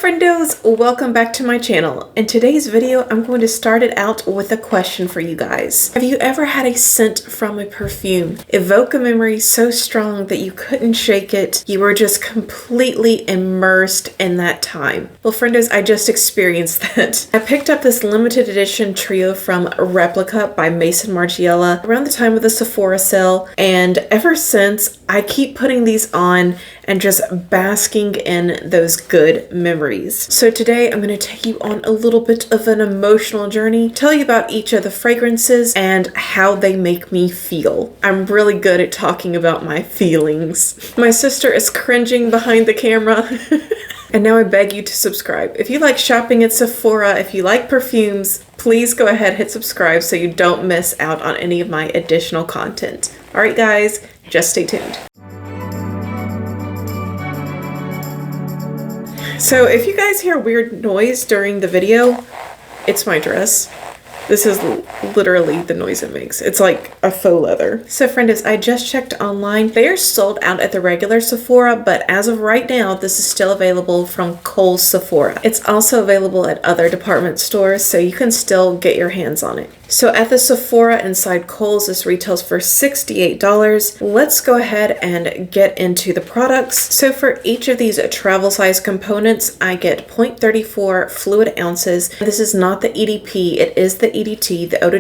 friendos, welcome back to my channel. In today's video, I'm going to start it out with a question for you guys. Have you ever had a scent from a perfume evoke a memory so strong that you couldn't shake it? You were just completely immersed in that time. Well, friendos, I just experienced that. I picked up this limited edition trio from Replica by Maison Margiela around the time of the Sephora sale, and ever since, I keep putting these on and just basking in those good memories. So today I'm going to take you on a little bit of an emotional journey, tell you about each of the fragrances and how they make me feel. I'm really good at talking about my feelings. My sister is cringing behind the camera. And now I beg you to subscribe. If you like shopping at Sephora, if you like perfumes, please go ahead, hit subscribe so you don't miss out on any of my additional content. All right, guys, just stay tuned. So if you guys hear weird noise during the video, it's my dress. This is literally the noise it makes. It's like a faux leather. So friendos, I just checked online. They are sold out at the regular Sephora, but as of right now, this is still available from Kohl's Sephora. It's also available at other department stores, so you can still get your hands on it. So at the Sephora inside Kohl's, this retails for $68. Let's go ahead and get into the products. So for each of these travel size components, I get 0.34 fluid ounces. This is not the EDP, it is the EDT, the eau de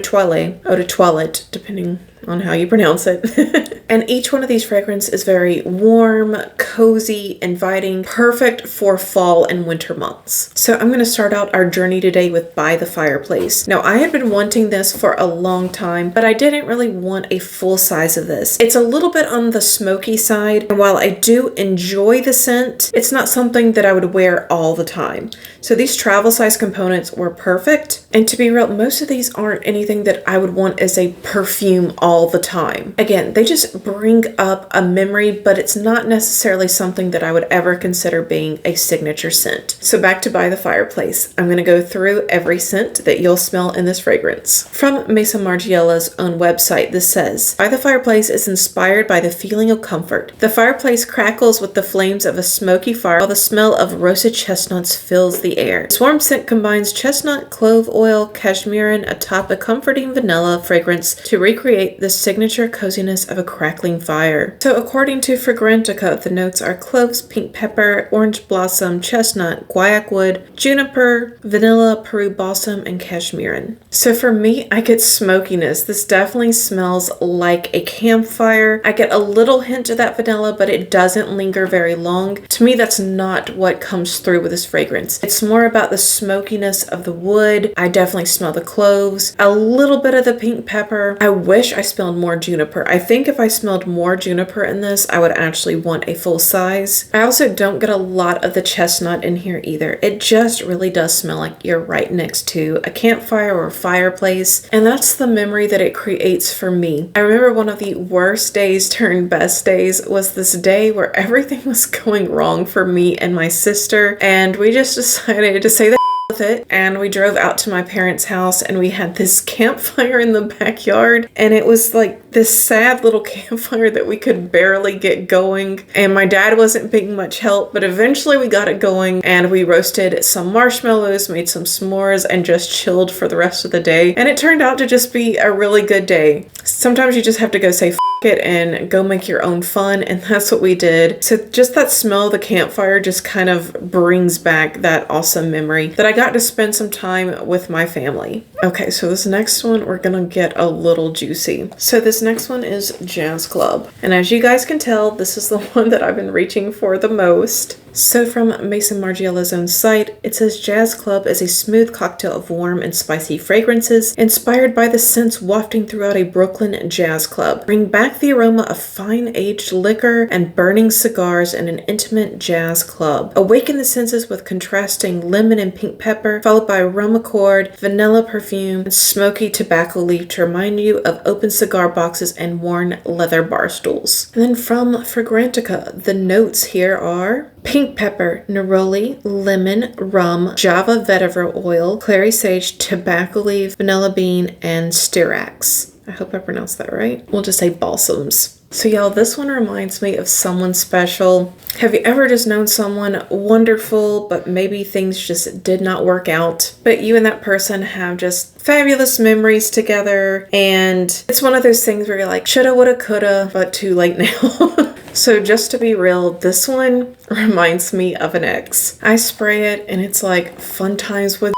toilette, depending on how you pronounce it. And each one of these fragrances is very warm, cozy, inviting, perfect for fall and winter months. So I'm going to start out our journey today with By the Fireplace. Now, I had been wanting this for a long time, but I didn't really want a full size of this. It's a little bit on the smoky side, and while I do enjoy the scent, it's not something that I would wear all the time. So these travel size components were perfect, and to be real, most of these aren't anything that I would want as a perfume all the time. Again, they just bring up a memory, but it's not necessarily something that I would ever consider being a signature scent. So back to By the Fireplace. I'm going to go through every scent that you'll smell in this fragrance. From Maison Margiela's own website, this says, By the Fireplace is inspired by the feeling of comfort. The fireplace crackles with the flames of a smoky fire while the smell of roasted chestnuts fills the air. This warm scent combines chestnut, clove oil, cashmere atop a comforting vanilla fragrance to recreate the signature coziness of a crackling fire. So according to Fragrantica, the notes are cloves, pink pepper, orange blossom, chestnut, guaiac wood, juniper, vanilla, Peru balsam, and cashmere. So for me, I get smokiness. This definitely smells like a campfire. I get a little hint of that vanilla, but it doesn't linger very long. To me, that's not what comes through with this fragrance. It's more about the smokiness of the wood. I definitely smell the cloves, a little bit of the pink pepper. I wish I smelled more juniper. I think if I smelled more juniper in this, I would actually want a full size. I also don't get a lot of the chestnut in here either. It just really does smell like you're right next to a campfire or a fireplace, and that's the memory that it creates for me. I remember one of the worst days turned best days was this day where everything was going wrong for me and my sister, and we just decided to say the with it, and we drove out to my parents' house, and we had this campfire in the backyard, and it was like this sad little campfire that we could barely get going, and my dad wasn't being much help, but eventually we got it going, and we roasted some marshmallows, made some s'mores, and just chilled for the rest of the day, and it turned out to just be a really good day. Sometimes you just have to go say it and go make your own fun, and that's what we did. So just that smell of the campfire just kind of brings back that awesome memory that I got to spend some time with my family. Okay, so this next one, we're gonna get a little juicy. So this next one is Jazz Club, and as you guys can tell, this is the one that I've been reaching for the most. So from Maison Margiela's own site, it says Jazz Club is a smooth cocktail of warm and spicy fragrances inspired by the scents wafting throughout a Brooklyn jazz club. Bring back the aroma of fine aged liquor and burning cigars in an intimate jazz club. Awaken the senses with contrasting lemon and pink pepper, followed by aroma cord, vanilla perfume, and smoky tobacco leaf to remind you of open cigar boxes and worn leather bar stools. And then from Fragrantica, the notes here are pink pepper, neroli, lemon, rum, Java vetiver oil, clary sage, tobacco leaf, vanilla bean, and styrax. I hope I pronounced that right. We'll just say balsams. So y'all, this one reminds me of someone special. Have you ever just known someone wonderful, but maybe things just did not work out? But you and that person have just fabulous memories together. And it's one of those things where you're like, shoulda, woulda, coulda, but too late now. So just to be real, this one reminds me of an ex. I spray it and it's like fun times with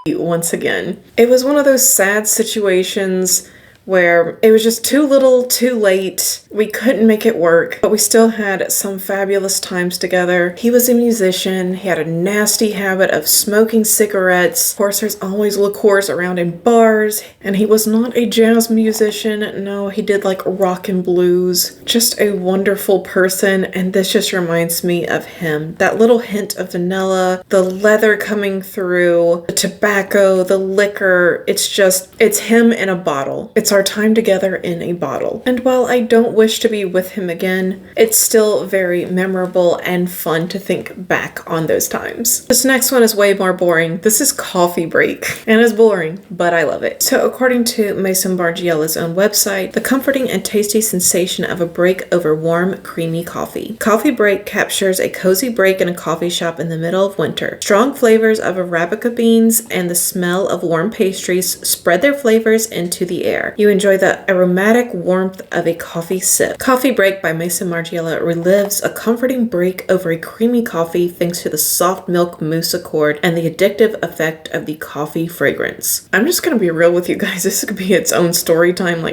once again. It was one of those sad situations where it was just too little, too late. We couldn't make it work, but we still had some fabulous times together. He was a musician. He had a nasty habit of smoking cigarettes. Of course, there's always liqueurs around in bars, and he was not a jazz musician. No, he did like rock and blues. Just a wonderful person, and this just reminds me of him. That little hint of vanilla, the leather coming through, the tobacco, the liquor. It's him in a bottle. It's our time together in a bottle. And while I don't wish to be with him again, it's still very memorable and fun to think back on those times. This next one is way more boring. This is coffee break. And it's boring, but I love it. So according to Maison Margiela's own website, the comforting and tasty sensation of a break over warm, creamy coffee. Coffee break captures a cozy break in a coffee shop in the middle of winter. Strong flavors of Arabica beans and the smell of warm pastries spread their flavors into the air. You enjoy the aromatic warmth of a coffee sip. Coffee Break by Maison Margiela relives a comforting break over a creamy coffee thanks to the soft milk mousse accord and the addictive effect of the coffee fragrance. I'm just gonna be real with you guys. This could be its own story time.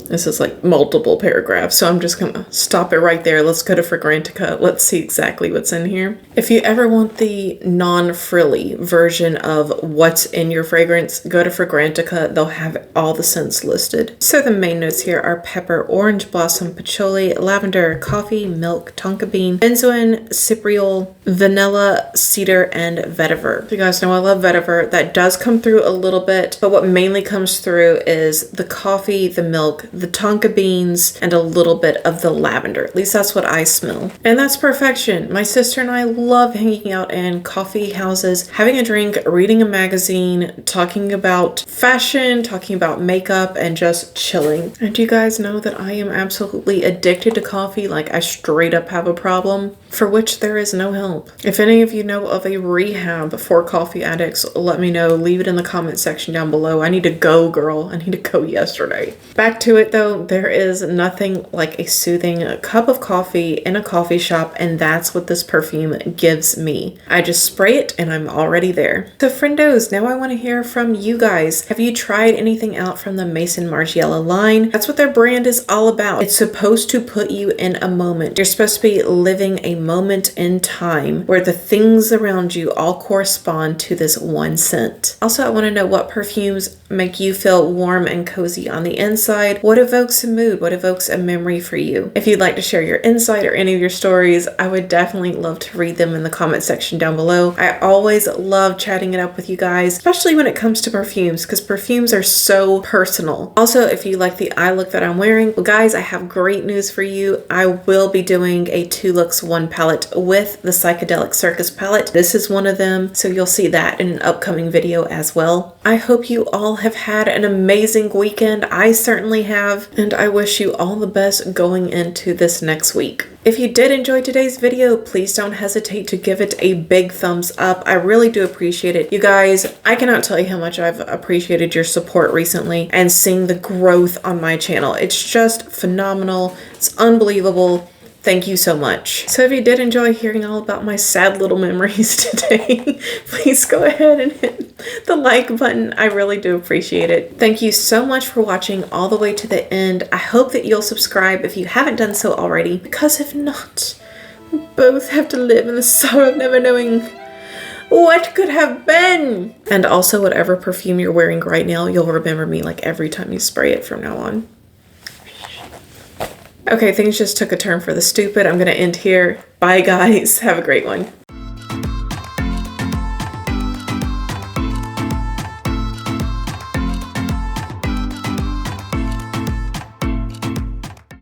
This is like multiple paragraphs, so I'm just gonna stop it right there. Let's go to Fragrantica. Let's see exactly what's in here. If you ever want the non-frilly version of what's in your fragrance, go to Fragrantica. They'll have all the scents listed. So the main notes here are pepper, orange blossom, patchouli, lavender, coffee, milk, tonka bean, benzoin, cypriol, vanilla, cedar, and vetiver. You guys know I love vetiver. That does come through a little bit, but what mainly comes through is the coffee, the milk, the tonka beans, and a little bit of the lavender. At least that's what I smell. And that's perfection. My sister and I love hanging out in coffee houses, having a drink, reading a magazine, talking about fashion, talking about makeup, and just chilling. And you guys know that I am absolutely addicted to coffee. Like, I straight up have a problem for which there is no help. If any of you know of a rehab for coffee addicts, let me know. Leave it in the comment section down below. I need to go, girl. I need to go yesterday. Back to it though, there is nothing like a soothing cup of coffee in a coffee shop, and that's what this perfume gives me. I just spray it and I'm already there. So Friendos, now I want to hear from you guys. Have you tried anything out from the Maison Margiela line? That's what their brand is all about. It's supposed to put you in a moment. You're supposed to be living a moment in time where the things around you all correspond to this one scent. Also, I want to know what perfumes make you feel warm and cozy on the inside. What evokes a mood? What evokes a memory for you? If you'd like to share your insight or any of your stories, I would definitely love to read them in the comment section down below. I always love chatting it up with you guys, especially when it comes to perfumes, because perfumes are so personal. Also, if you like the eye look that I'm wearing, well guys, I have great news for you. I will be doing a 2 looks 1 palette with the Psychedelic Circus palette. This is one of them, so you'll see that in an upcoming video as well. I hope you all have had an amazing weekend. I certainly have, and I wish you all the best going into this next week. If you did enjoy today's video, please don't hesitate to give it a big thumbs up. I really do appreciate it. You guys, I cannot tell you how much I've appreciated your support recently and seeing the growth on my channel. It's just phenomenal. It's unbelievable. Thank you so much. So if you did enjoy hearing all about my sad little memories today, please go ahead and hit the like button. I really do appreciate it. Thank you so much for watching all the way to the end. I hope that you'll subscribe if you haven't done so already, because if not, we both have to live in the sorrow of never knowing what could have been. And also, whatever perfume you're wearing right now, you'll remember me like every time you spray it from now on. Okay, things just took a turn for the stupid. I'm gonna end here. Bye guys, have a great one.